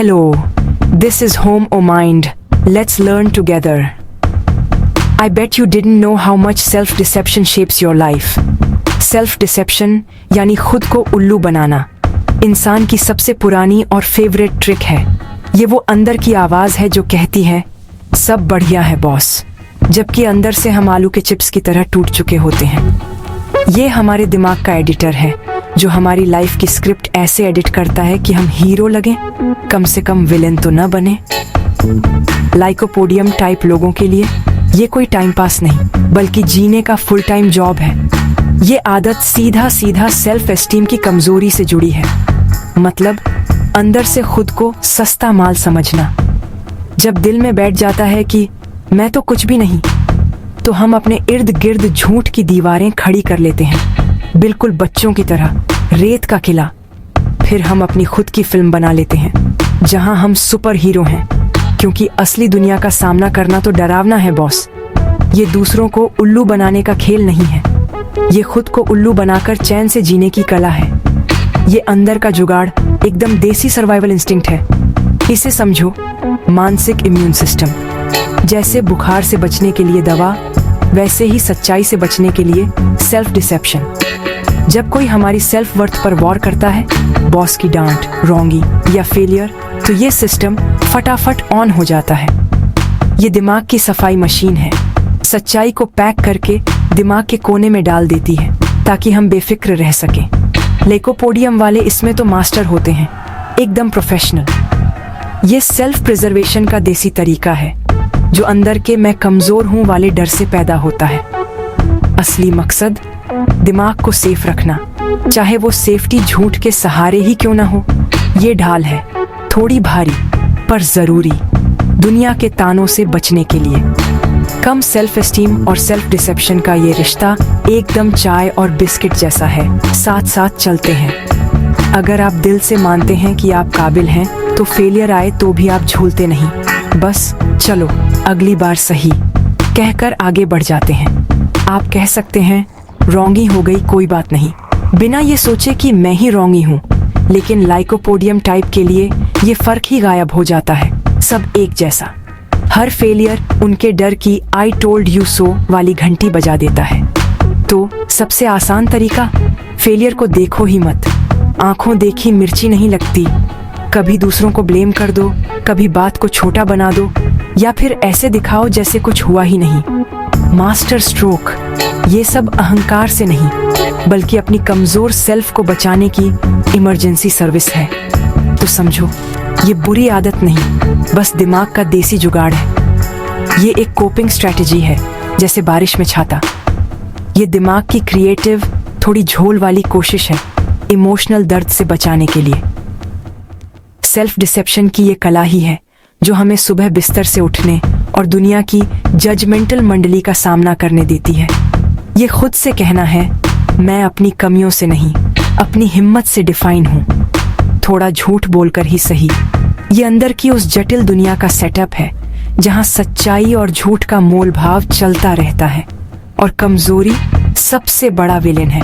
Hello, this is Home or Mind. Let's learn together. I bet you didn't know how much self-deception shapes your life. Self-deception यानी खुद को उल्लू बनाना इंसान की सबसे पुरानी और फेवरेट ट्रिक है। ये वो अंदर की आवाज़ है जो कहती है सब बढ़िया है बॉस, जबकि अंदर से हम आलू के चिप्स की तरह टूट चुके होते हैं। ये हमारे दिमाग का एडिटर है जो हमारी लाइफ की स्क्रिप्ट ऐसे एडिट करता है कि हम हीरो लगें, कम से कम विलेन तो न बने। लाइकोपोडियम टाइप लोगों के लिए ये कोई टाइम पास नहीं बल्कि जीने का फुल टाइम जॉब है। ये आदत सीधा सीधा सेल्फ एस्टीम की कमजोरी से जुड़ी है, मतलब अंदर से खुद को सस्ता माल समझना। जब दिल में बैठ जाता है कि मैं तो कुछ भी नहीं, तो हम अपने इर्द गिर्द झूठ की दीवारें खड़ी कर लेते हैं, बिल्कुल बच्चों की तरह रेत का किला। फिर हम अपनी खुद की फिल्म बना लेते हैं जहां हम सुपर हीरो हैं, क्योंकि असली दुनिया का सामना करना तो डरावना है बॉस। ये दूसरों को उल्लू बनाने का खेल नहीं है, ये खुद को उल्लू बनाकर चैन से जीने की कला है। ये अंदर का जुगाड़ एकदम देसी सर्वाइवल इंस्टिंक्ट है। इसे समझो मानसिक इम्यून सिस्टम। जैसे बुखार से बचने के लिए दवा, वैसे ही सच्चाई से बचने के लिए सेल्फ डिसेप्शन। जब कोई हमारी सेल्फ वर्थ पर वॉर करता है, बॉस की डांट, रोंगी या फेलियर, तो ये सिस्टम फटाफट ऑन हो जाता है। ये दिमाग की सफाई मशीन है, सच्चाई को पैक करके दिमाग के कोने में डाल देती है ताकि हम बेफिक्र रह सकें। लाइकोपोडियम वाले इसमें तो मास्टर होते हैं, एकदम प्रोफेशनल। ये सेल्फ प्रिजर्वेशन का देसी तरीका है जो अंदर के मैं कमजोर हूं वाले डर से पैदा होता है। असली मकसद दिमाग को सेफ रखना, चाहे वो सेफ्टी झूठ के सहारे ही क्यों ना हो। ये ढाल है थोड़ी भारी पर जरूरी, दुनिया के तानों से बचने के लिए। कम सेल्फ एस्टीम और सेल्फ डिसेप्शन का ये रिश्ता एकदम चाय और बिस्किट जैसा है, साथ साथ चलते हैं। अगर आप दिल से मानते हैं कि आप काबिल हैं, तो फेलियर आए तो भी आप झूलते नहीं, बस चलो अगली बार सही कहकर आगे बढ़ जाते हैं। आप कह सकते हैं रोंगी हो गई, कोई बात नहीं, बिना ये सोचे कि मैं ही रोंगी हूँ। लेकिन लाइकोपोडियम टाइप के लिए ये फर्क ही गायब हो जाता है, सब एक जैसा। हर फेलियर उनके डर की आई टोल्ड यू सो वाली घंटी बजा देता है। तो सबसे आसान तरीका, फेलियर को देखो ही मत। आंखों देखी मिर्ची नहीं लगती। कभी दूसरों को ब्लेम कर दो, कभी बात को छोटा बना दो, या फिर ऐसे दिखाओ जैसे कुछ हुआ ही नहीं। मास्टर स्ट्रोक, ये सब अहंकार से नहीं बल्कि अपनी कमजोर सेल्फ को बचाने की इमरजेंसी सर्विस है। तो समझो ये बुरी आदत नहीं, बस दिमाग का देसी जुगाड़ है। ये एक कोपिंग स्ट्रेटजी है, जैसे बारिश में छाता। ये दिमाग की क्रिएटिव, थोड़ी झोल वाली कोशिश है इमोशनल दर्द से बचाने के लिए। सेल्फ डिसेप्शन की ये कला ही है जो हमें सुबह बिस्तर से उठने और दुनिया की जजमेंटल मंडली का सामना करने देती है। ये खुद से कहना है मैं अपनी कमियों से नहीं, अपनी हिम्मत से डिफाइन हूँ, थोड़ा झूठ बोलकर ही सही। ये अंदर की उस जटिल दुनिया का सेटअप है जहाँ सच्चाई और झूठ का मोल भाव चलता रहता है और कमजोरी सबसे बड़ा विलेन है।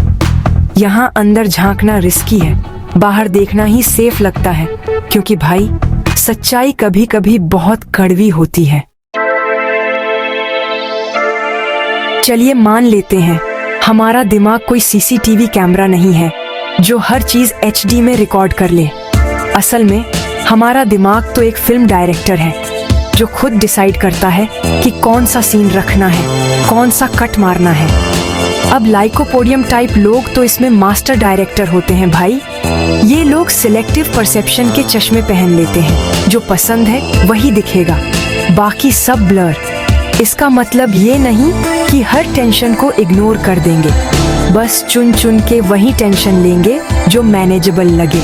यहाँ अंदर झांकना रिस्की है, बाहर देखना ही सेफ लगता है, क्योंकि भाई सच्चाई कभी कभी बहुत कड़वी होती है। चलिए मान लेते हैं हमारा दिमाग कोई सीसीटीवी कैमरा नहीं है जो हर चीज HD में रिकॉर्ड कर ले। असल में हमारा दिमाग तो एक फिल्म डायरेक्टर है जो खुद डिसाइड करता है कि कौन सा सीन रखना है, कौन सा कट मारना है। अब लाइकोपोडियम टाइप लोग तो इसमें मास्टर डायरेक्टर होते हैं भाई। ये लोग सिलेक्टिव परसेप्शन के चश्मे पहन लेते हैं, जो पसंद है वही दिखेगा, बाकी सब ब्लर। इसका मतलब ये नहीं कि हर टेंशन को इग्नोर कर देंगे, बस चुन चुन के वही टेंशन लेंगे जो मैनेजेबल लगे।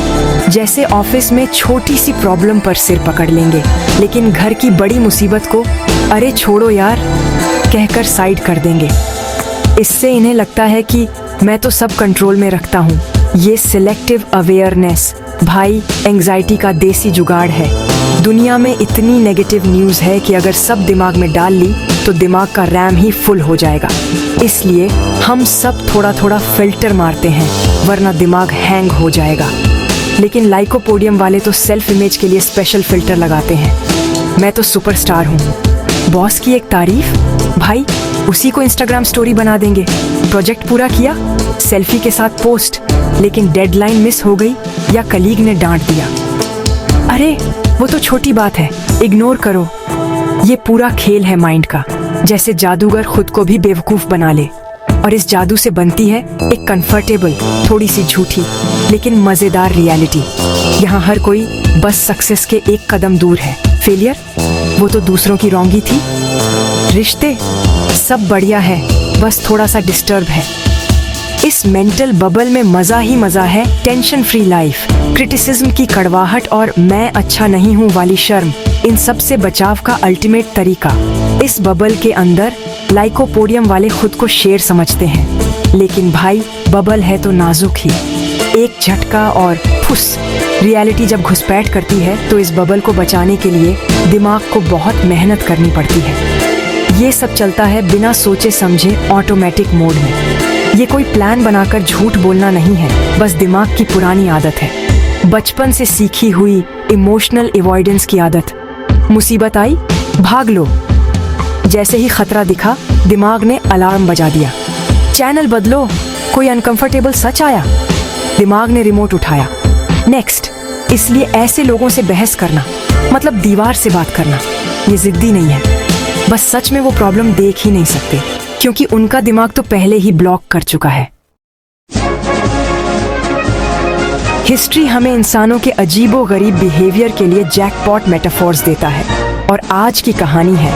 जैसे ऑफिस में छोटी सी प्रॉब्लम पर सिर पकड़ लेंगे, लेकिन घर की बड़ी मुसीबत को अरे छोड़ो यार कहकर साइड कर देंगे। इससे इन्हें लगता है कि मैं तो सब कंट्रोल में रखता हूँ। ये सिलेक्टिव अवेयरनेस भाई एंजाइटी का देसी जुगाड़ है। दुनिया में इतनी नेगेटिव न्यूज़ है कि अगर सब दिमाग में डाल ली तो दिमाग का रैम ही फुल हो जाएगा। इसलिए हम सब थोड़ा थोड़ा फिल्टर मारते हैं, वरना दिमाग हैंग हो जाएगा। लेकिन लाइकोपोडियम वाले तो सेल्फ इमेज के लिए स्पेशल फिल्टर लगाते हैं। मैं तो सुपरस्टार हूँ। बॉस की एक तारीफ, भाई उसी को इंस्टाग्राम स्टोरी बना देंगे। प्रोजेक्ट पूरा किया, सेल्फी के साथ पोस्ट, लेकिन डेडलाइन मिस हो गई या कलीग ने डांट दिया। अरे वो तो छोटी बात है, इग्नोर करो। ये पूरा खेल है माइंड का, जैसे जादूगर खुद को भी बेवकूफ बना ले, और इस जादू से बनती है एक कंफर्टेबल, थोड़ी सी झूठी लेकिन मजेदार रियलिटी। यहाँ हर कोई बस सक्सेस के एक कदम दूर है। फेलियर वो तो दूसरों की रोंगी थी। रिश्ते सब बढ़िया है, बस थोड़ा सा डिस्टर्ब है। इस मेंटल बबल में मजा ही मजा है। टेंशन फ्री लाइफ, क्रिटिसिज्म की कड़वाहट और मैं अच्छा नहीं हूँ वाली शर्म, इन सब से बचाव का अल्टीमेट तरीका। इस बबल के अंदर लाइकोपोडियम वाले खुद को शेर समझते हैं, लेकिन भाई बबल है तो नाजुक ही। एक झटका और फुस, रियलिटी जब घुसपैठ करती है तो इस बबल को बचाने के लिए दिमाग को बहुत मेहनत करनी पड़ती है। ये सब चलता है बिना सोचे समझे ऑटोमेटिक मोड में। ये कोई प्लान बनाकर झूठ बोलना नहीं है, बस दिमाग की पुरानी आदत है, बचपन से सीखी हुई इमोशनल अवॉइडेंस की आदत। मुसीबत आई, भाग लो। जैसे ही खतरा दिखा, दिमाग ने अलार्म बजा दिया। चैनल बदलो, कोई अनकंफर्टेबल सच आया, दिमाग ने रिमोट उठाया। नेक्स्ट। इसलिए ऐसे लोगों से बहस करना मतलब दीवार से बात करना। ये जिद्दी नहीं है, बस सच में वो प्रॉब्लम देख ही नहीं सकते, क्योंकि उनका दिमाग तो पहले ही ब्लॉक कर चुका है। हिस्ट्री हमें इंसानों के अजीबो गरीब बिहेवियर के लिए जैकपॉट मेटाफोर्स देता है, और आज की कहानी है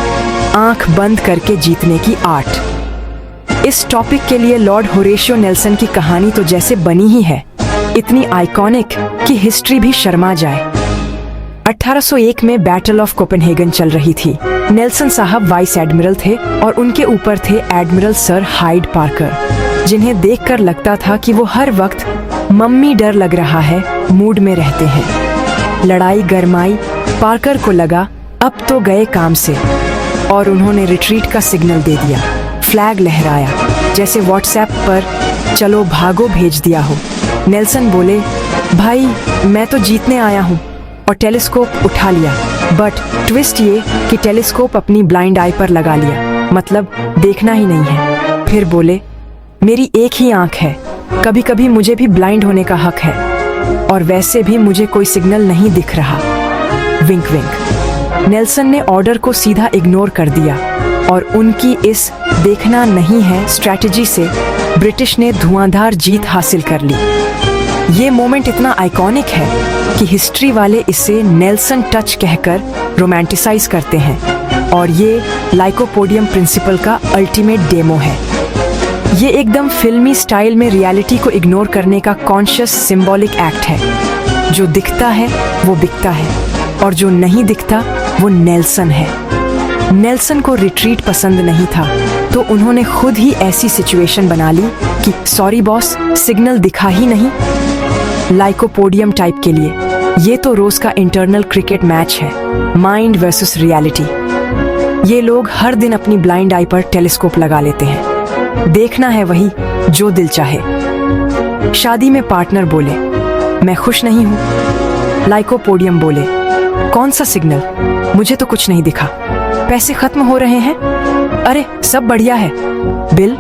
आंख बंद करके जीतने की आर्ट। इस टॉपिक के लिए लॉर्ड होरेशियो नेल्सन की कहानी तो जैसे बनी ही है, इतनी आइकॉनिक कि हिस्ट्री भी शर्मा जाए। 1801 में बैटल ऑफ कोपेनहेगन चल रही थी। नेल्सन साहब वाइस एडमिरल थे और उनके ऊपर थे एडमिरल सर हाइड पार्कर, जिन्हें देखकर लगता था कि वो हर वक्त मम्मी डर लग रहा है मूड में रहते हैं। लड़ाई गरमाई, पार्कर को लगा अब तो गए काम से, और उन्होंने रिट्रीट का सिग्नल दे दिया। फ्लैग लहराया, जैसे व्हाट्सएप पर चलो भागो भेज दिया हो। नेल्सन बोले, भाई मैं तो जीतने आया हूँ, और टेलीस्कोप उठा लिया। बट ट्विस्ट ये कि टेलीस्कोप अपनी ब्लाइंड आई पर लगा लिया, मतलब देखना ही नहीं है। फिर बोले, मेरी एक ही आंख है, कभी कभी मुझे भी ब्लाइंड होने का हक है, और वैसे भी मुझे कोई सिग्नल नहीं दिख रहा। विंक विंक। नेल्सन ने ऑर्डर को सीधा इग्नोर कर दिया, और उनकी इस देखना नहीं है स्ट्रैटेजी से ब्रिटिश ने धुआंधार जीत हासिल कर ली। ये मोमेंट इतना आइकॉनिक है कि हिस्ट्री वाले इसे नेल्सन टच कहकर रोमांटिसाइज करते हैं, और ये लाइकोपोडियम प्रिंसिपल का अल्टीमेट डेमो है। ये एकदम फिल्मी स्टाइल में रियलिटी को इग्नोर करने का कॉन्शियस सिंबॉलिक एक्ट है। जो दिखता है वो बिकता है, और जो नहीं दिखता वो नेल्सन है। नेल्सन को रिट्रीट पसंद नहीं था, तो उन्होंने खुद ही ऐसी सिचुएशन बना ली कि सॉरी बॉस, सिग्नल दिखा ही नहीं। लाइकोपोडियम टाइप के लिए ये तो रोज का इंटरनल क्रिकेट मैच है, माइंड वर्सेस रियलिटी। ये लोग हर दिन अपनी ब्लाइंड आई पर टेलीस्कोप लगा लेते हैं, देखना है वही जो दिल चाहे। शादी में पार्टनर बोले, मैं खुश नहीं हूँ। लाइकोपोडियम बोले, कौन सा सिग्नल, मुझे तो कुछ नहीं दिखा। पैसे खत्म हो रहे हैं, अरे सब बढ़िया है। बिल,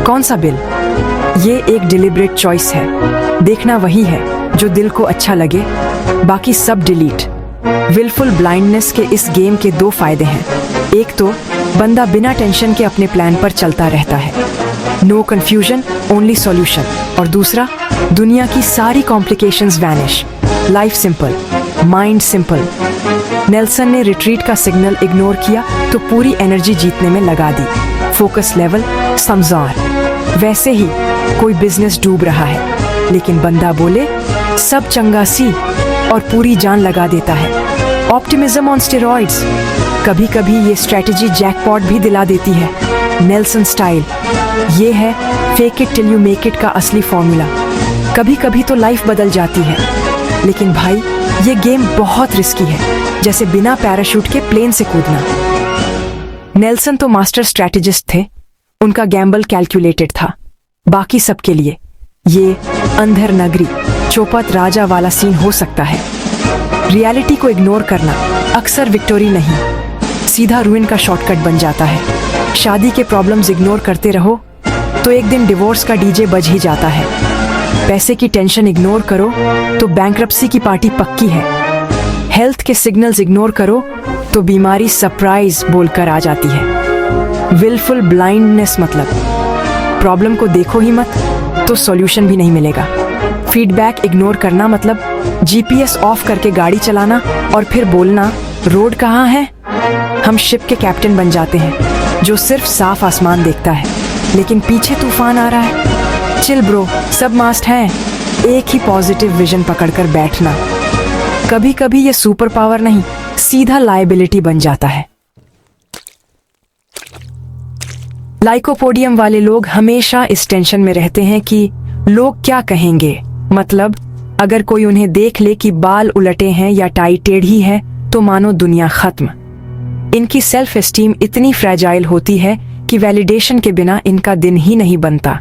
कौन सा बिल? ये एक डिलिब्रेट चॉइस है, देखना वही है जो दिल को अच्छा लगे, बाकी सब डिलीट। विलफुल ब्लाइंडनेस के इस गेम के दो फायदे हैं। एक तो बंदा बिना टेंशन के अपने प्लान पर चलता रहता है, नो कंफ्यूजन ओनली सॉल्यूशन। और दूसरा, दुनिया की सारी complications vanish, life simple, mind simple. Nelson ने रिट्रीट का सिग्नल इग्नोर किया तो पूरी एनर्जी जीतने में लगा दी, फोकस लेवल समझार। वैसे ही कोई बिजनेस डूब रहा है, लेकिन बंदा बोले सब चंगा सी, और पूरी जान लगा देता है। Optimism on steroids. कभी कभी ये स्ट्रेटजी जैकपॉट भी दिला देती है, नेल्सन स्टाइल। ये है fake it till you make it का असली फॉर्मूला। कभी कभी तो लाइफ बदल जाती है, लेकिन भाई ये गेम बहुत रिस्की है, जैसे बिना पैराशूट के प्लेन से कूदना। नेल्सन तो मास्टर स्ट्रैटेजिस्ट थे, उनका गैम्बल कैलकुलेटेड था। बाकी सबके लिए ये अंधर नगरी, चौपट राजा वाला सीन हो सकता है। रियलिटी को इग्नोर करना अक्सर विक्टोरी नहीं, सीधा रुइन का शॉर्टकट बन जाता है। शादी के प्रॉब्लम्स इग्नोर करते रहो तो एक दिन डिवोर्स का डीजे बज ही जाता है। पैसे की टेंशन इग्नोर करो तो बैंक्रप्सी की पार्टी पक्की है। हेल्थ के सिग्नल्स इग्नोर करो तो बीमारी सरप्राइज बोलकर आ जाती है। विलफुल ब्लाइंडनेस मतलब प्रॉब्लम को देखो ही मत तो सॉल्यूशन भी नहीं मिलेगा। फीडबैक इग्नोर करना मतलब जीपीएस ऑफ करके गाड़ी चलाना और फिर बोलना रोड कहाँ है। हम शिप के कैप्टन बन जाते हैं जो सिर्फ साफ आसमान देखता है लेकिन पीछे तूफान आ रहा है। चिल ब्रो, सब मास्ट हैं, एक ही पॉजिटिव विजन पकड़कर बैठना। कभी कभी ये सुपर पावर नहीं, सीधा लायबिलिटी बन जाता है। लाइकोपोडियम वाले लोग हमेशा इस टेंशन में रहते हैं कि लोग क्या कहेंगे। मतलब अगर कोई उन्हें देख ले कि बाल उलटे हैं या टाई टेढ़ी है तो मानो दुनिया खत्म। इनकी सेल्फ एस्टीम इतनी फ्रेजाइल होती है कि वैलिडेशन के बिना इनका दिन ही नहीं बनता।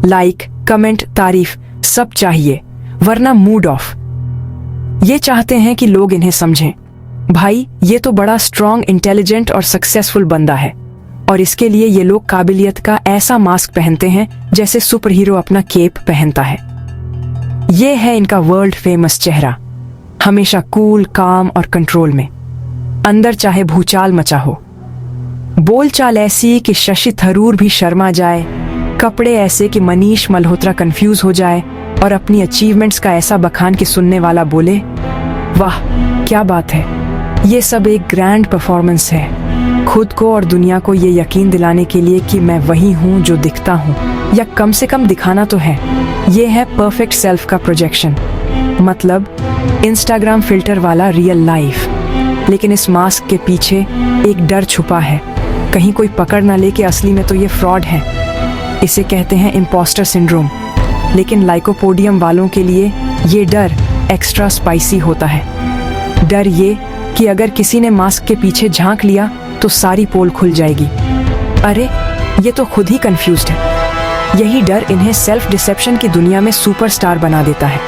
लाइक, कमेंट, तारीफ सब चाहिए वरना मूड ऑफ। ये चाहते हैं कि लोग इन्हें समझें, भाई ये तो बड़ा स्ट्रॉन्ग, इंटेलिजेंट और सक्सेसफुल बंदा है। और इसके लिए ये लोग काबिलियत का ऐसा मास्क पहनते हैं जैसे सुपर हीरो अपना केप पहनता है। ये है इनका वर्ल्ड फेमस चेहरा, हमेशा कूल, काम और कंट्रोल में। अंदर चाहे भूचाल मचा हो, बोलचाल ऐसी कि शशि थरूर भी शर्मा जाए, कपड़े ऐसे कि मनीष मल्होत्रा कंफ्यूज हो जाए और अपनी अचीवमेंट्स का ऐसा बखान कि सुनने वाला बोले वाह क्या बात है। ये सब एक ग्रैंड परफॉर्मेंस है, खुद को और दुनिया को ये यकीन दिलाने के लिए कि मैं वही हूँ जो दिखता हूँ, या कम से कम दिखाना तो है। ये है परफेक्ट सेल्फ का प्रोजेक्शन, मतलब इंस्टाग्राम फिल्टर वाला रियल लाइफ। लेकिन इस मास्क के पीछे एक डर छुपा है, कहीं कोई पकड़ ना ले कि असली में तो ये फ्रॉड है। इसे कहते हैं इम्पोस्टर सिंड्रोम। लेकिन लाइकोपोडियम वालों के लिए ये डर एक्स्ट्रा स्पाइसी होता है। डर ये कि अगर किसी ने मास्क के पीछे झांक लिया तो सारी पोल खुल जाएगी। अरे ये तो खुद ही कंफ्यूज्ड है। यही डर इन्हें सेल्फ डिसेप्शन की दुनिया में सुपरस्टार बना देता है।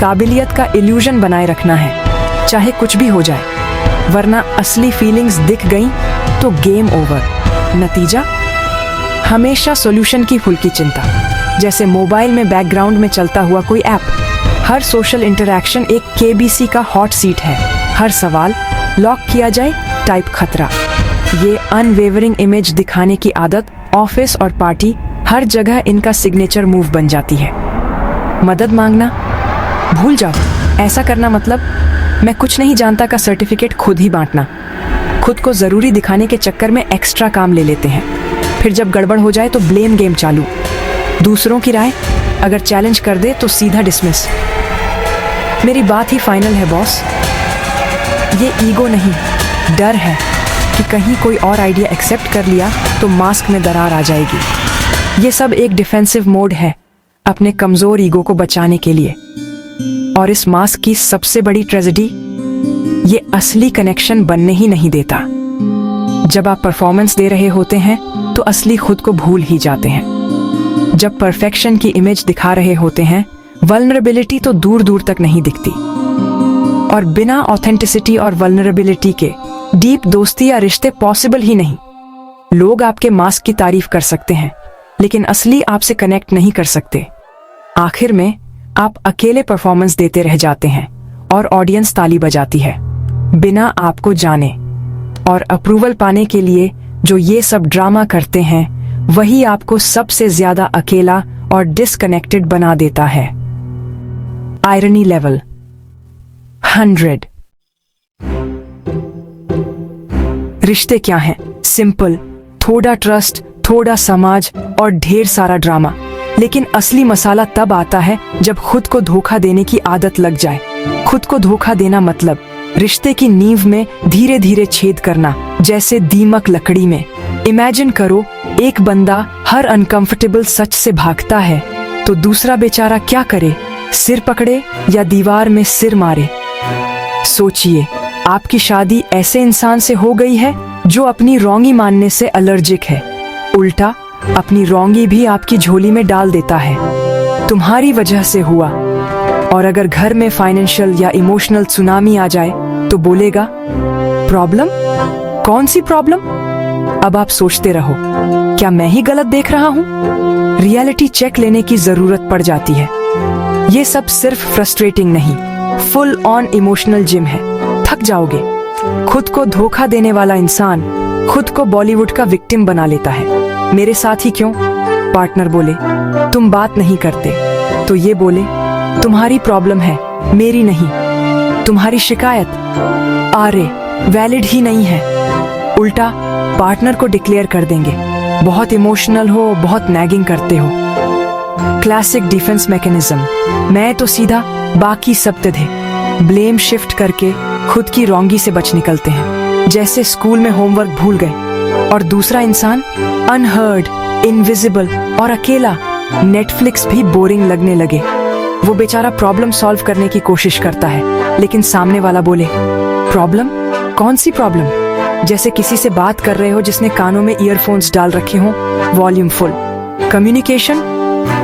काबिलियत का इल्यूजन बनाए रखना है चाहे कुछ भी हो जाए, वरना असली फीलिंग्स दिख गई तो गेम ओवर। नतीजा हमेशा सॉल्यूशन की फुल की चिंता, जैसे मोबाइल में बैकग्राउंड में चलता हुआ कोई ऐप। हर सोशल इंटरैक्शन एक केबीसी का हॉट सीट है। हर सवाल लॉक किया जाए, टाइप खतरा। ये अनवेवरिंग इमेज दिखाने की आदत ऑफिस और पार्टी हर जगह इनका सिग्नेचर मूव बन जाती है। मदद मांगना भूल जाओ, ऐसा करना मतलब मैं कुछ नहीं जानता का सर्टिफिकेट खुद ही बांटना। खुद को जरूरी दिखाने के चक्कर में एक्स्ट्रा काम ले लेते हैं, फिर जब गड़बड़ हो जाए तो ब्लेम गेम चालू। दूसरों की राय अगर चैलेंज कर दे तो सीधा डिसमिस। मेरी बात ही फाइनल है बॉस। ये ईगो नहीं, डर है कि कहीं कोई और आइडिया एक्सेप्ट कर लिया तो मास्क में दरार आ जाएगी। ये सब एक डिफेंसिव मोड है अपने कमजोर ईगो को बचाने के लिए। और इस मास्क की सबसे बड़ी ट्रेजेडी, ये असली कनेक्शन बनने ही नहीं देता। जब आप परफॉर्मेंस दे रहे होते हैं तो असली खुद को भूल ही जाते हैं। जब परफेक्शन की इमेज दिखा रहे होते हैं, वल्नरेबिलिटी तो दूर दूर तक नहीं दिखती। और बिना ऑथेंटिसिटी और वल्नरेबिलिटी के डीप दोस्ती या रिश्ते पॉसिबल ही नहीं। लोग आपके मास्क की तारीफ कर सकते हैं लेकिन असली आपसे कनेक्ट नहीं कर सकते। आखिर में आप अकेले परफॉर्मेंस देते रह जाते हैं और ऑडियंस ताली बजाती है बिना आपको जाने। और अप्रूवल पाने के लिए जो ये सब ड्रामा करते हैं वही आपको सबसे ज्यादा अकेला और डिस्कनेक्टेड बना देता है। Irony level 100। रिश्ते क्या हैं? सिंपल, थोड़ा ट्रस्ट, थोड़ा समाज और ढेर सारा ड्रामा। लेकिन असली मसाला तब आता है जब खुद को धोखा देने की आदत लग जाए। खुद को धोखा देना मतलब रिश्ते की नींव में धीरे धीरे छेद करना, जैसे दीमक लकड़ी में। इमेजिन करो, एक बंदा हर अनकंफर्टेबल सच से भागता है तो दूसरा बेचारा क्या करे? सिर पकड़े या दीवार में सिर मारे? सोचिए, आपकी शादी ऐसे इंसान से हो गई है जो अपनी रोंगी मानने से एलर्जिक है। उल्टा अपनी रोंगी भी आपकी झोली में डाल देता है। तुम्हारी वजह से हुआ। और अगर घर में फाइनेंशियल या इमोशनल सुनामी आ जाए तो बोलेगा प्रॉब्लम? कौन सी प्रॉब्लम? अब आप सोचते रहो, क्या मैं ही गलत देख रहा हूँ? रियलिटी चेक लेने की जरूरत पड़ जाती है। ये सब सिर्फ फ्रस्ट्रेटिंग नहीं, फुल ऑन इमोशनल जिम है। थक जाओगे। खुद को धोखा देने वाला इंसान खुद को बॉलीवुड का विक्टिम बना लेता है। मेरे साथ ही क्यों? पार्टनर बोले तुम बात नहीं करते, तो ये बोले तुम्हारी प्रॉब्लम है, मेरी नहीं। तुम्हारी शिकायत आरे वैलिड ही नहीं है। उल्टा पार्टनर को डिक्लेयर कर देंगे, बहुत इमोशनल हो, बहुत नैगिंग करते हो। Classic defence mechanism. मैं तो सीधा, बाकी सब तिधे। ब्लेम शिफ्ट करके खुद की रोंगी से बच निकलते हैं। जैसे स्कूल में होमवर्क भूल गए और दूसरा इंसान अनहर्ड, इनविजिबल और अकेला। नेटफ्लिक्स भी बोरिंग लगने लगे। वो बेचारा प्रॉब्लम सॉल्व करने की कोशिश करता है, लेकिन सामने वाला बोले प्रॉब्लम? कौन सी प्रॉब्लम? जैसे किसी से बात कर रहे हो जिसने कानों में ईयरफोन्स डाल रखे हो, वॉल्यूम फुल। कम्युनिकेशन?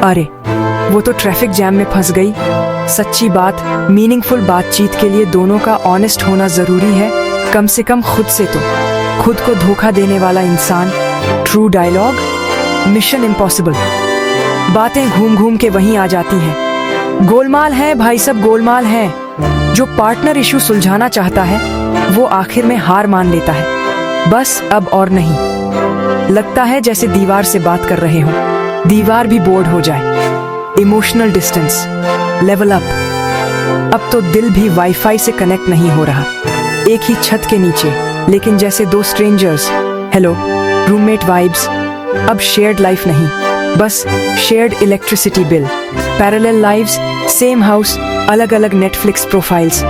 अरे वो तो ट्रैफिक जैम में फंस गई। सच्ची बात, मीनिंगफुल बातचीत के लिए दोनों का ऑनेस्ट होना जरूरी है, कम से कम खुद से तो। खुद को धोखा देने वाला इंसान। True dialogue? Mission impossible. बातें घूम घूम के वहीं आ जाती हैं। गोलमाल है भाई, सब गोलमाल है। जो पार्टनर इशू सुलझाना चाहता है वो आखिर में हार मान लेता है। बस अब और नहीं। लगता है जैसे दीवार से बात कर रहे हो, दीवार भी बोर्ड हो जाए। Emotional distance level up. अब तो दिल भी वाईफाई से कनेक्ट नहीं हो रहा, एक ही छत के नीचे, लेकिन जैसे दो स्ट्रेंजर्स। Hello, roommate vibes. अब शेयर्ड लाइफ नहीं, बस shared electricity bill. Parallel lives, same house, अलग अलग नेटफ्लिक्स प्रोफाइल्स।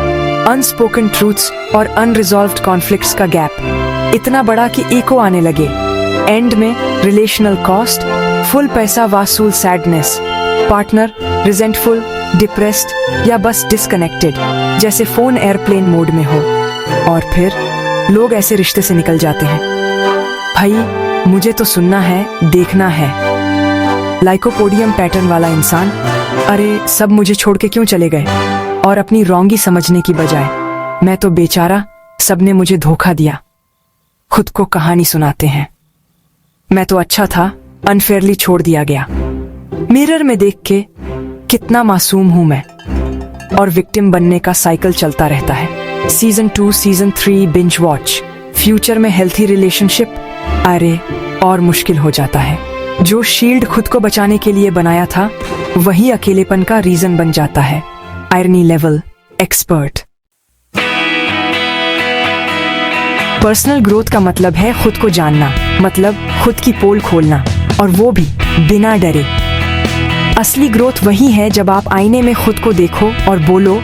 अनस्पोकन ट्रूथ्स और अनरिजॉल्व्ड कॉन्फ्लिक्ट्स का गैप इतना बड़ा कि इको आने लगे। एंड में रिलेशनल कॉस्ट, फुल पैसा वसूल सैडनेस। पार्टनर रिजेंटफुल, डिप्रेस्ड या बस डिस्कनेक्टेड, जैसे फोन एयरप्लेन मोड में हो। और फिर लोग ऐसे रिश्ते से निकल जाते हैं। भाई मुझे तो सुनना है, देखना है। लाइकोपोडियम पैटर्न वाला इंसान, अरे सब मुझे छोड़ के क्यों चले गए? और अपनी रोंगी समझने की बजाय मैं तो बेचारा, सबने मुझे धोखा दिया। खुद को कहानी सुनाते हैं, मैं तो अच्छा था, अनफेयरली छोड़ दिया गया। मिरर में देख के कितना मासूम हूं मैं। और विक्टिम बनने का साइकिल चलता रहता है। Season 2, season 3 binge watch. Future में हेल्थी रिलेशनशिप, अरे और मुश्किल हो जाता है। जो शील्ड खुद को बचाने के लिए बनाया था वही अकेलेपन का रीजन बन जाता है। Irony level expert. Personal growth का मतलब है खुद को जानना, मतलब खुद की पोल खोलना, और वो भी बिना डरे। असली ग्रोथ वही है जब आप आईने में खुद को देखो और बोलो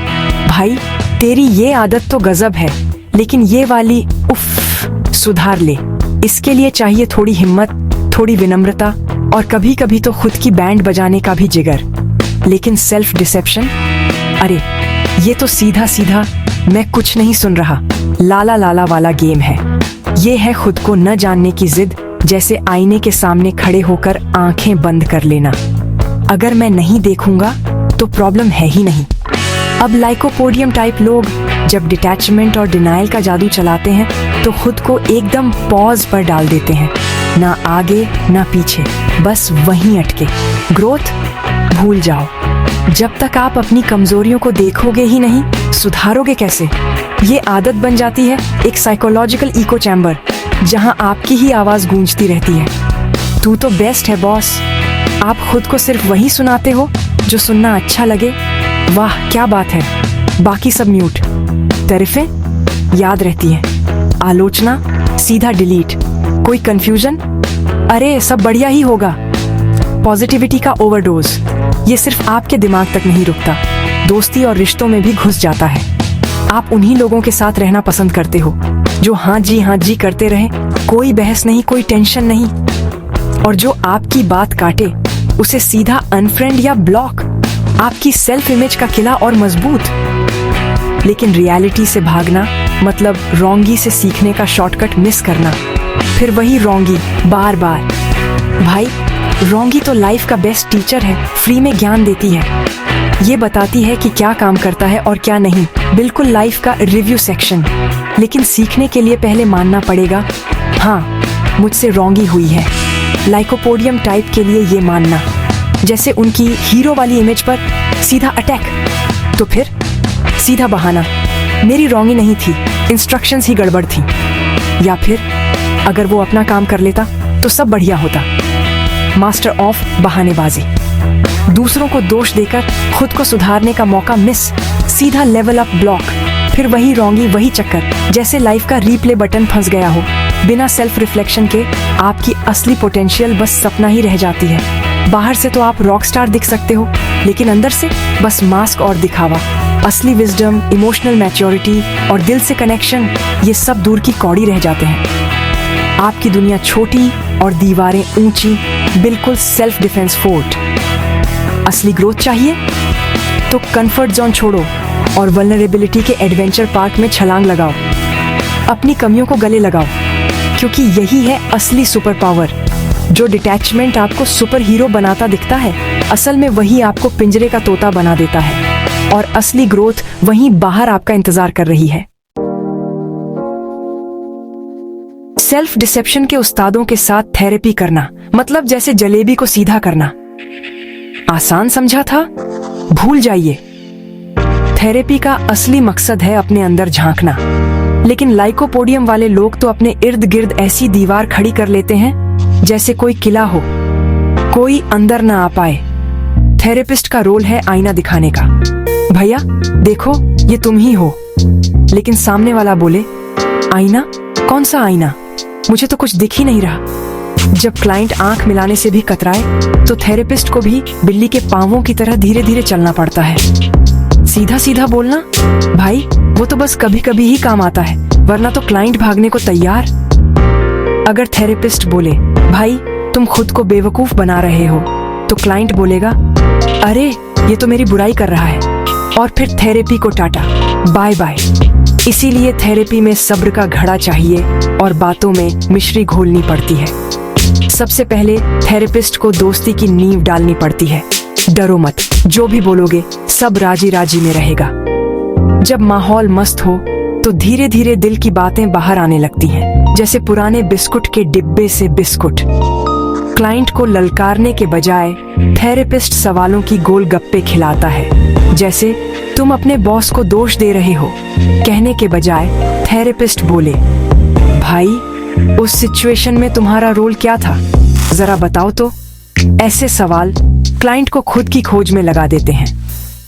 भाई तेरी ये आदत तो गजब है, लेकिन ये वाली उफ सुधार ले। इसके लिए चाहिए थोड़ी हिम्मत, थोड़ी विनम्रता और कभी कभी तो खुद की बैंड बजाने का भी जिगर। लेकिन सेल्फ डिसेप्शन, अरे ये तो सीधा सीधा मैं कुछ नहीं सुन रहा लाला लाला वाला गेम है। ये है खुद को न जानने की जिद, जैसे आईने के सामने खड़े होकर आंखें बंद कर लेना। अगर मैं नहीं देखूंगा तो प्रॉब्लम है ही नहीं। अब लाइकोपोडियम टाइप लोग जब डिटैचमेंट और डिनायल का जादू चलाते हैं तो खुद को एकदम पॉज पर डाल देते हैं, ना आगे ना पीछे, बस वहीं अटके। ग्रोथ भूल जाओ। जब तक आप अपनी कमजोरियों को देखोगे ही नहीं, सुधारोगे कैसे? ये आदत बन जाती है एक साइकोलॉजिकल इको चैम्बर, जहां आपकी ही आवाज गूंजती रहती है, तू तो बेस्ट है बॉस। आप खुद को सिर्फ वही सुनाते हो जो सुनना अच्छा लगे। वाह क्या बात है, बाकी सब म्यूट। तारीफें याद रहती हैं, आलोचना सीधा डिलीट। कोई कंफ्यूजन, अरे सब बढ़िया ही होगा। पॉजिटिविटी का ओवरडोज, ये सिर्फ आपके दिमाग तक नहीं रुकता, दोस्ती और रिश्तों में भी घुस जाता है। आप उन्हीं लोगों के साथ रहना पसंद करते हो जो हाँ जी करते रहे, कोई बहस नहीं, कोई टेंशन नहीं। और जो आपकी बात काटे उसे सीधा अनफ्रेंड या ब्लॉक। आपकी सेल्फ इमेज का किला और मजबूत। लेकिन रियलिटी से भागना मतलब रोंगी से सीखने का शॉर्टकट मिस करना, फिर वही रोंगी बार बार। भाई रोंगी तो लाइफ का बेस्ट टीचर है, फ्री में ज्ञान देती है। ये बताती है कि क्या काम करता है और क्या नहीं, बिल्कुल लाइफ का रिव्यू सेक्शन। लेकिन सीखने के लिए पहले मानना पड़ेगा, हाँ मुझसे रॉन्गी हुई है। लाइकोपोडियम टाइप के लिए ये मानना, जैसे उनकी हीरो वाली इमेज पर सीधा अटैक, तो फिर सीधा बहाना, मेरी रॉन्गी नहीं थी, इंस्ट्रक्शंस ही गड़बड़ थी। या फिर अगर वो अपना काम कर लेता तो सब बढ़िया होता। मास्टर ऑफ बहानेबाजी, दूसरों को दोष देकर खुद को सुधारने का मौका मिस, सीधा लेवल अप ब्लॉक, फिर वही रॉन्गी वही चक्कर, जैसे लाइफ का रीप्ले बटन फंस गया हो। बिना सेल्फ रिफ्लेक्शन के आपकी असली पोटेंशियल बस सपना ही रह जाती है। बाहर से तो आप रॉक स्टार दिख सकते हो, लेकिन अंदर से बस मास्क और दिखावा। असली विजडम, इमोशनल मैच्योरिटी और दिल से कनेक्शन, ये सब दूर की कौड़ी रह जाते हैं। आपकी दुनिया छोटी और दीवारें ऊंची, बिल्कुल सेल्फ डिफेंस फोर्ट। असली ग्रोथ चाहिए तो कंफर्ट जोन छोड़ो और वल्नरेबिलिटी के एडवेंचर पार्क में छलांग लगाओ। अपनी कमियों को गले लगाओ, क्योंकि यही है असली सुपर पावर। जो डिटैचमेंट आपको सुपर हीरो बनाता दिखता है, असल में वही आपको पिंजरे का तोता बना देता है। और असली ग्रोथ वहीं बाहर आपका इंतजार कर रही है। सेल्फ डिसेप्शन के उस्तादों के साथ थेरेपी करना मतलब जैसे जलेबी को सीधा करना। आसान समझा था? भूल जाइए। थेरेपी का असली मकसद है अपने अंदर झांकना। लेकिन लाइकोपोडियम वाले लोग तो अपने इर्द गिर्द ऐसी दीवार खड़ी कर लेते हैं जैसे कोई किला हो, कोई अंदर ना आ पाए। थेरेपिस्ट का रोल है आईना दिखाने का। भैया देखो, ये तुम ही हो। लेकिन सामने वाला बोले, आईना? कौन सा आईना? मुझे तो कुछ दिख ही नहीं रहा। जब क्लाइंट आंख मिलाने से भी कतराए तो थेरेपिस्ट को भी बिल्ली के पांवों की तरह धीरे धीरे चलना पड़ता है। सीधा सीधा बोलना, भाई वो तो बस कभी कभी ही काम आता है, वरना तो क्लाइंट भागने को तैयार। अगर थेरेपिस्ट बोले, भाई तुम खुद को बेवकूफ बना रहे हो, तो क्लाइंट बोलेगा, अरे ये तो मेरी बुराई कर रहा है, और फिर थेरेपी को टाटा बाय बाय। इसीलिए थेरेपी में सब्र का घड़ा चाहिए और बातों में मिश्री घोलनी पड़ती है। सबसे पहले थेरेपिस्ट को दोस्ती की नींव डालनी पड़ती है। डरो मत, जो भी बोलोगे सब राजी राजी में रहेगा। जब माहौल मस्त हो तो धीरे धीरे दिल की बातें बाहर आने लगती हैं, जैसे पुराने बिस्कुट के डिब्बे से बिस्कुट। क्लाइंट को ललकारने के बजाय थेरेपिस्ट सवालों की गोलगप्पे खिलाता है, जैसे तुम अपने बॉस को दोष दे रहे हो कहने के बजाय थेरेपिस्ट बोले, भाई उस सिचुएशन में तुम्हारा रोल क्या था, जरा बताओ तो। ऐसे सवाल क्लाइंट को खुद की खोज में लगा देते हैं,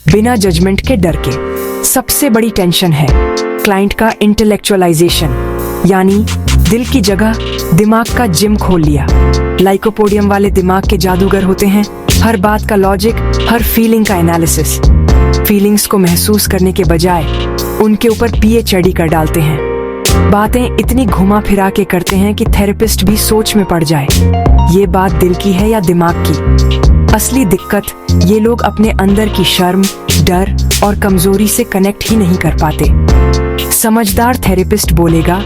बिना जजमेंट के डर के। सबसे बड़ी टेंशन है क्लाइंट का इंटेलेक्चुअलाइजेशन, यानी दिल की जगह दिमाग का जिम खोल लिया। लाइकोपोडियम वाले दिमाग के जादूगर होते हैं, हर बात का लॉजिक, हर फीलिंग का एनालिसिस। फीलिंग्स को महसूस करने के बजाय उनके ऊपर पीएचडी कर डालते हैं। बातें इतनी घुमा फिरा के करते हैं कि थेरेपिस्ट भी सोच में पड़ जाए, ये बात दिल की है या दिमाग की। असली दिक्कत ये लोग अपने अंदर की शर्म, डर और कमजोरी से कनेक्ट ही नहीं कर पाते। समझदार थेरेपिस्ट बोलेगा,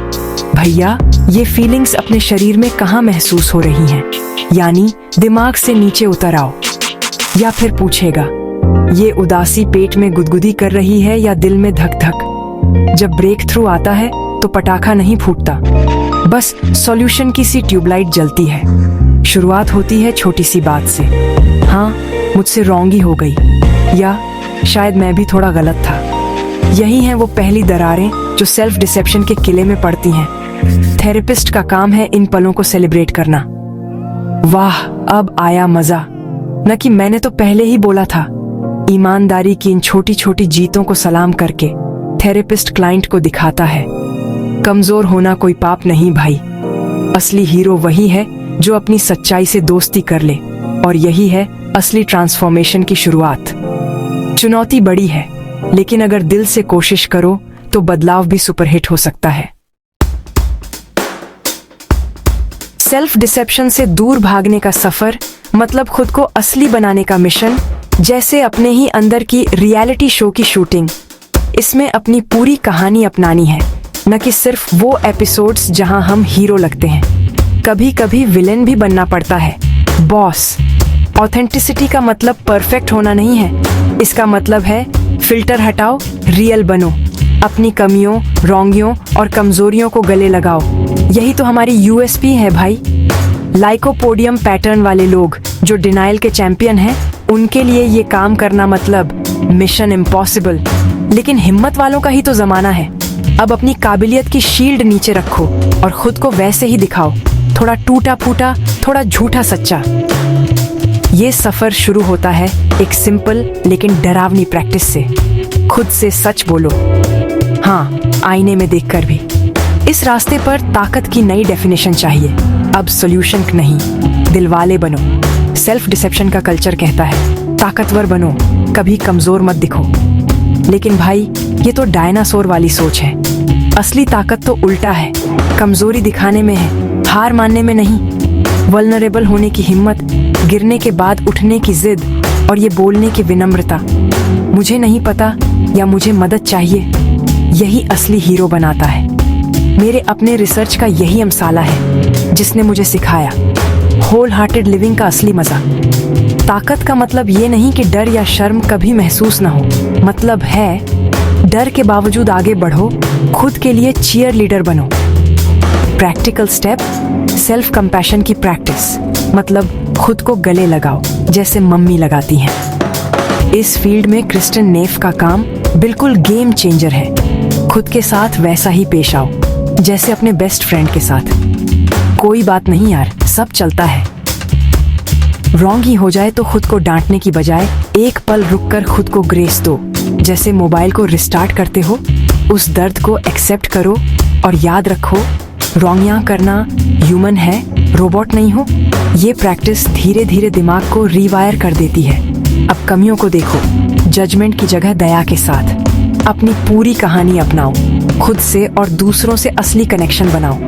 भैया ये फीलिंग्स अपने शरीर में कहाँ महसूस हो रही हैं, यानी दिमाग से नीचे उतर आओ। या फिर पूछेगा, ये उदासी पेट में गुदगुदी कर रही है या दिल में धक धक। जब ब्रेक थ्रू आता है तो पटाखा नहीं फूटता, बस सॉल्यूशन की सी ट्यूबलाइट जलती है। शुरुआत होती है छोटी सी बात से, हाँ मुझसे रॉन्गी हो गई, या शायद मैं भी थोड़ा गलत था। यही है वो पहली दरारें जो सेल्फ डिसेप्शन के किले में पड़ती हैं। थेरेपिस्ट का काम है इन पलों को सेलिब्रेट करना। वाह अब आया मजा, न कि मैंने तो पहले ही बोला था। ईमानदारी की इन छोटी छोटी जीतों को सलाम करके थेरेपिस्ट क्लाइंट को दिखाता है, कमजोर होना कोई पाप नहीं भाई। असली हीरो वही है जो अपनी सच्चाई से दोस्ती कर ले, और यही है असली ट्रांसफॉर्मेशन की शुरुआत। चुनौती बड़ी है, लेकिन अगर दिल से कोशिश करो तो बदलाव भी सुपरहिट हो सकता है। सेल्फ डिसेप्शन से दूर भागने का सफर मतलब खुद को असली बनाने का मिशन, जैसे अपने ही अंदर की रियलिटी शो की शूटिंग। इसमें अपनी पूरी कहानी अपनानी है, न कि सिर्फ वो एपिसोड्स जहां हम हीरो लगते हैं। कभी कभी विलेन भी बनना पड़ता है, बॉस। ऑथेंटिसिटी का मतलब परफेक्ट होना नहीं है, इसका मतलब है फिल्टर हटाओ, रियल बनो, अपनी कमियों, रोंगियों और कमजोरियों को गले लगाओ। यही तो हमारी यूएसपी है भाई। लाइकोपोडियम पैटर्न वाले लोग जो डिनाइल के चैंपियन हैं, उनके लिए ये काम करना मतलब मिशन इम्पॉसिबल। लेकिन हिम्मत वालों का ही तो जमाना है। अब अपनी काबिलियत की शील्ड नीचे रखो और खुद को वैसे ही दिखाओ, थोड़ा टूटा फूटा, थोड़ा झूठा सच्चा। ये सफर शुरू होता है एक सिंपल लेकिन डरावनी प्रैक्टिस से। खुद से सच बोलो, हाँ, आईने में देखकर भी। इस रास्ते पर ताकत की नई डेफिनेशन चाहिए। अब सॉल्यूशन नहीं, दिलवाले बनो। सेल्फ डिसेप्शन का कल्चर कहता है ताकतवर बनो, कभी कमजोर मत दिखो। लेकिन भाई, ये तो डायनासोर वाली सोच है। असली ताकत तो उल्टा है, कमजोरी दिखाने में है, हार मानने में नहीं। वल्नरेबल होने की हिम्मत, गिरने के बाद उठने की जिद और ये बोलने की विनम्रता, मुझे नहीं पता या मुझे मदद चाहिए, यही असली हीरो बनाता है। मेरे अपने रिसर्च का यही मसाला है जिसने मुझे सिखाया होल हार्टेड लिविंग का असली मजा। ताकत का मतलब ये नहीं कि डर या शर्म कभी महसूस ना हो। मतलब है डर के बावजूद आगे बढ़ो, खुद के लिए चीयर लीडर बनो। प्रैक्टिकल स्टेप, सेल्फ कंपैशन की प्रैक्टिस, मतलब खुद को गले लगाओ जैसे मम्मी लगाती हैं। इस फील्ड में क्रिस्टन नेफ का काम बिल्कुल गेम चेंजर है। खुद के साथ वैसा ही पेश आओ जैसे अपने बेस्ट फ्रेंड के साथ। कोई बात नहीं यार, सब चलता है। रॉन्ग ही हो जाए तो खुद को डांटने की बजाय एक पल रुककर खुद को ग्रेस दो। जैसे मोबाइल को रिस्टार्ट करते हो, उस दर्द को एक्सेप्ट करो और याद रखो, रॉन्गियां करना ह्यूमन है, रोबोट नहीं हो। ये प्रैक्टिस धीरे धीरे दिमाग को रीवायर कर देती है। अब कमियों को देखो, जजमेंट की जगह दया के साथ। अपनी पूरी कहानी अपनाओ, खुद से और दूसरों से असली कनेक्शन बनाओ।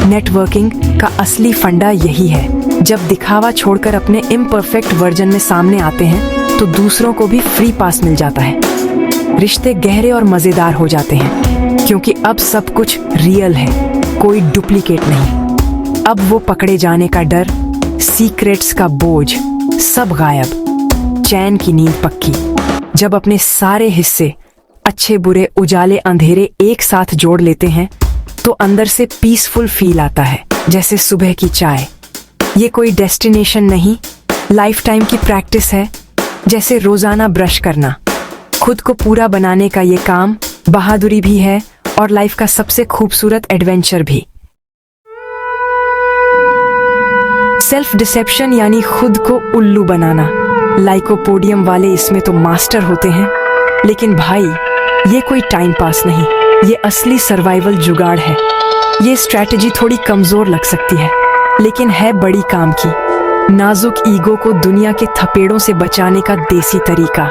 नेटवर्किंग का असली फंडा यही है। जब दिखावा छोड़कर अपने इम्परफेक्ट वर्जन में सामने आते हैं तो दूसरों को भी फ्री पास मिल जाता है। रिश्ते गहरे और मजेदार हो जाते हैं क्योंकि अब सब कुछ रियल है, कोई डुप्लीकेट नहीं। अब वो पकड़े जाने का डर, सीक्रेट्स का बोझ, सब गायब। चैन की नींद पक्की। जब अपने सारे हिस्से, अच्छे बुरे उजाले अंधेरे एक साथ जोड़ लेते हैं तो अंदर से पीसफुल फील आता है, जैसे सुबह की चाय। ये कोई डेस्टिनेशन नहीं, लाइफ टाइम की प्रैक्टिस है। जैसे रोजाना ब्रश करना। खुद को पूरा बनाने का ये काम बहादुरी भी है और लाइफ का सबसे खूबसूरत एडवेंचर भी। सेल्फ डिसेप्शन यानी खुद को उल्लू बनाना। लाइकोपोडियम वाले इसमें तो मास्टर होते हैं। लेकिन भाई, ये कोई टाइम पास नहीं, ये असली सर्वाइवल जुगाड़ है। ये स्ट्रैटेजी थोड़ी कमजोर लग सकती है, लेकिन है बड़ी काम की। नाजुक ईगो को दुनिया के थपेड़ों से बचाने का देसी तरीका।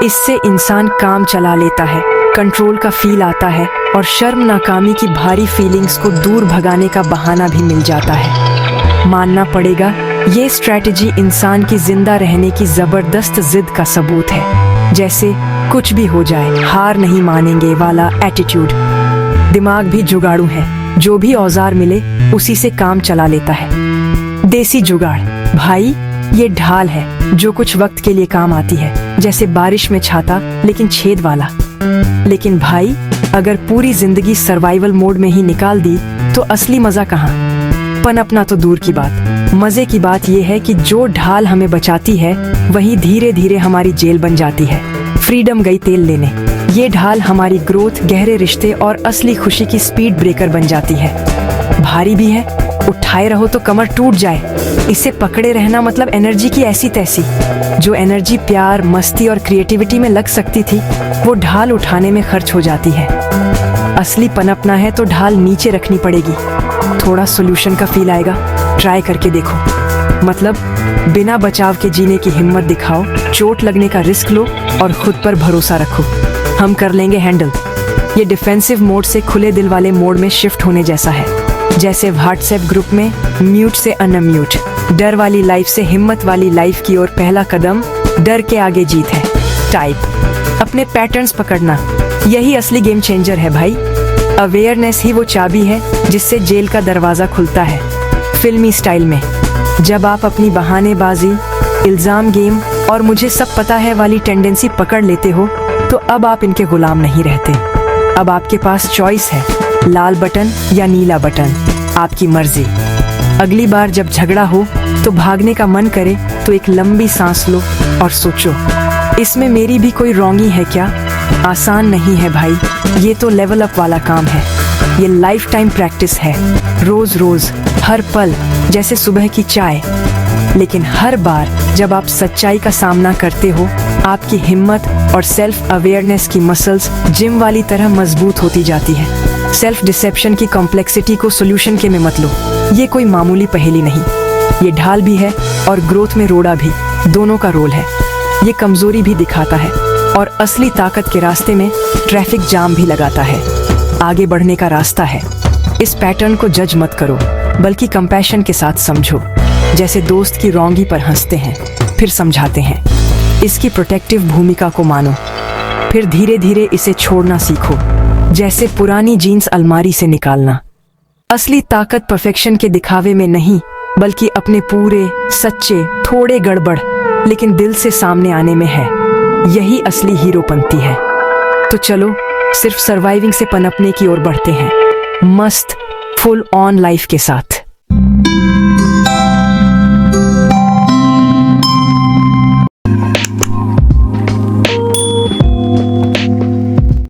इससे इंसान काम चला लेता है, कंट्रोल का फील आता है और शर्म नाकामी की भारी फीलिंग्स को दूर भगाने का बहाना भी मिल जाता है। मानना पड़ेगा, ये स्ट्रैटेजी इंसान की जिंदा रहने की जबरदस्त जिद का सबूत है। जैसे कुछ भी हो जाए हार नहीं मानेंगे वाला एटीट्यूड। दिमाग भी जुगाड़ू है, जो भी औजार मिले उसी से काम चला लेता है। देसी जुगाड़ भाई, ये ढाल है जो कुछ वक्त के लिए काम आती है, जैसे बारिश में छाता लेकिन छेद वाला। लेकिन भाई, अगर पूरी जिंदगी सर्वाइवल मोड में ही निकाल दी तो असली मजा कहाँ? पनपना तो दूर की बात। मजे की बात यह है कि जो ढाल हमें बचाती है वही धीरे धीरे हमारी जेल बन जाती है। फ्रीडम गई तेल लेने। ये ढाल हमारी ग्रोथ, गहरे रिश्ते और असली खुशी की स्पीड ब्रेकर बन जाती है। भारी भी है, उठाए रहो तो कमर टूट जाए। इसे पकड़े रहना मतलब एनर्जी की ऐसी तैसी। जो एनर्जी प्यार, मस्ती और क्रिएटिविटी में लग सकती थी, वो ढाल उठाने में खर्च हो जाती है। असली पनपना है तो ढाल नीचे रखनी पड़ेगी। थोड़ा सोल्यूशन का फील आएगा, ट्राई करके देखो। मतलब बिना बचाव के जीने की हिम्मत दिखाओ, चोट लगने का रिस्क लो और खुद पर भरोसा रखो। हम कर लेंगे हैंडल। ये डिफेंसिव मोड से खुले दिल वाले मोड में शिफ्ट होने जैसा है। जैसे व्हाट्सएप ग्रुप में म्यूट से अनम्यूट। डर वाली लाइफ से हिम्मत वाली लाइफ की ओर पहला कदम, डर के आगे जीत है। टाइप अपने पैटर्न्स पकड़ना, यही असली गेम चेंजर है भाई। अवेयरनेस ही वो चाबी है जिससे जेल का दरवाजा खुलता है। फिल्मी स्टाइल में जब आप अपनी बहानेबाजी, इल्जाम गेम और मुझे सब पता है वाली टेंडेंसी पकड़ लेते हो तो अब आप इनके गुलाम नहीं रहते। अब आपके पास चॉइस है, लाल बटन या नीला बटन, आपकी मर्जी। अगली बार जब झगड़ा हो तो भागने का मन करे तो एक लंबी सांस लो और सोचो, इसमें मेरी भी कोई रॉन्गी है क्या? आसान नहीं है भाई, ये तो लेवल अप वाला काम है। ये लाइफ टाइम प्रैक्टिस है, रोज रोज, हर पल, जैसे सुबह की चाय। लेकिन हर बार जब आप सच्चाई का सामना करते हो, आपकी हिम्मत और सेल्फ अवेयरनेस की मसल्स जिम वाली तरह मजबूत होती जाती है। सेल्फ डिसेप्शन की कॉम्प्लेक्सिटी को सोल्यूशन के में मत लो, ये कोई मामूली पहेली नहीं, ये ढाल भी है और ग्रोथ में रोड़ा भी, दोनों का रोल है। ये कमजोरी भी दिखाता है और असली ताकत के रास्ते में ट्रैफिक जाम भी लगाता है। आगे बढ़ने का रास्ता है। इस पैटर्न को जज मत करो, बल्कि कंपैशन के साथ समझो, जैसे दोस्त की रॉन्गी पर हंसते हैं फिर समझाते हैं। इसकी प्रोटेक्टिव भूमिका को मानो, फिर धीरे धीरे इसे छोड़ना सीखो, जैसे पुरानी जीन्स अलमारी से निकालना। असली ताकत परफेक्शन के दिखावे में नहीं, बल्कि अपने पूरे, सच्चे, थोड़े गड़बड़ लेकिन दिल से सामने आने में है। यही असली हीरोपंती है। तो चलो सिर्फ सर्वाइविंग से पनपने की ओर बढ़ते हैं, मस्त फुल ऑन लाइफ के साथ।